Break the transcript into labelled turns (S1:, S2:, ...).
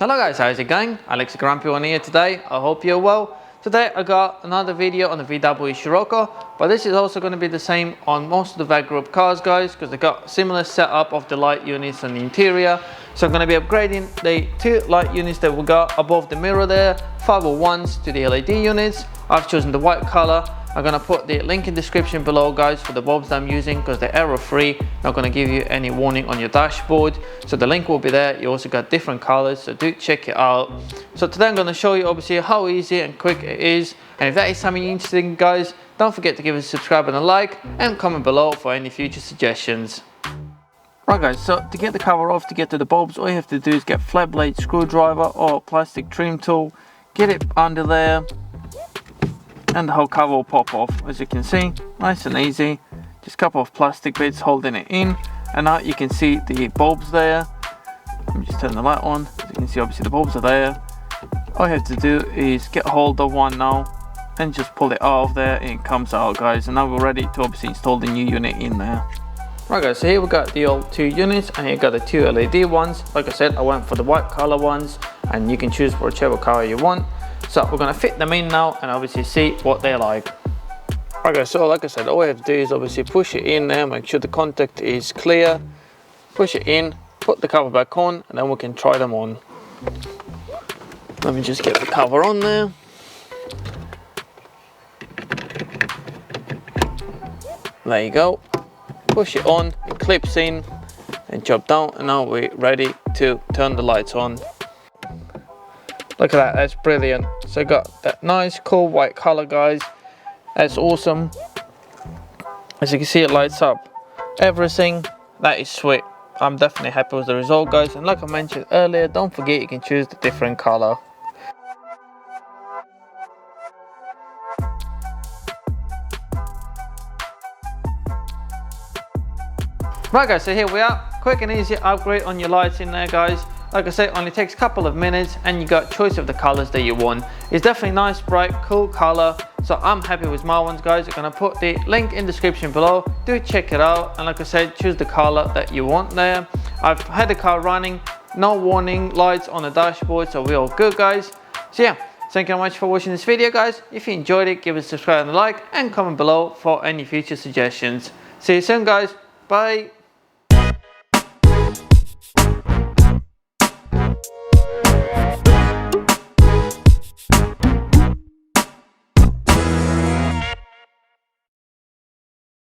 S1: Hello guys, how's it going? AlexTheGrumpyOne here today. I hope you're well. Today I got another video on the VW Scirocco, but this is also going to be the same on most of the VW Group cars, guys, because they got similar setup of the light units and the interior. So I'm going to be upgrading the two light units that we got above the mirror there, 501s to the LED units. I've chosen the white color. I'm going to put the link in the description below, guys, for the bulbs that I'm using, because they're error free, not going to give you any warning on your dashboard. So the link will be there. You also got different colors, so do check it out. So today I'm going to show you obviously how easy and quick it is, and if that is something interesting, guys, don't forget to give us a subscribe and a like, and comment below for any future suggestions. Right guys, so to get the cover off, to get to the bulbs, all you have to do is get flat blade screwdriver or plastic trim tool, get it under there, and the whole cover will pop off. As you can see, nice and easy, just a couple of plastic bits holding it in, and now you can see the bulbs there. Let me just turn the light on. As you can see, obviously the bulbs are there. All you have to do is get a hold of one now and just pull it out of there, and it comes out, guys, and now we're ready to obviously install the new unit in there. Right guys, so here we got the old two units, and here got the two LED ones. Like I said, I went for the white color ones, and you can choose whichever color you want. So we're going to fit them in now and obviously see what they're like. Right guys, so like I said, all we have to do is obviously push it in there, make sure the contact is clear, push it in, put the cover back on, and then we can try them on. Let me just get the cover on there. There you go. Push it on, it clips in, and job done, and now we're ready to turn the lights on. Look at that, that's brilliant. So I got that nice cool white color, guys. That's awesome. As you can see, it lights up everything. That is sweet. I'm definitely happy with the result, guys, and like I mentioned earlier, don't forget you can choose the different color. Right guys, so here we are, quick and easy upgrade on your lights in there, guys. Like I said, only takes a couple of minutes, and you got choice of the colors that you want. It's definitely nice, bright, cool color, so I'm happy with my ones, guys. I'm gonna put the link in the description below. Do check it out, and like I said, choose the color that you want there. I've had the car running, no warning lights on the dashboard, so we're all good, guys. So yeah, thank you very much for watching this video, guys. If you enjoyed it, give us a subscribe and a like, and comment below for any future suggestions. See you soon, guys. Bye.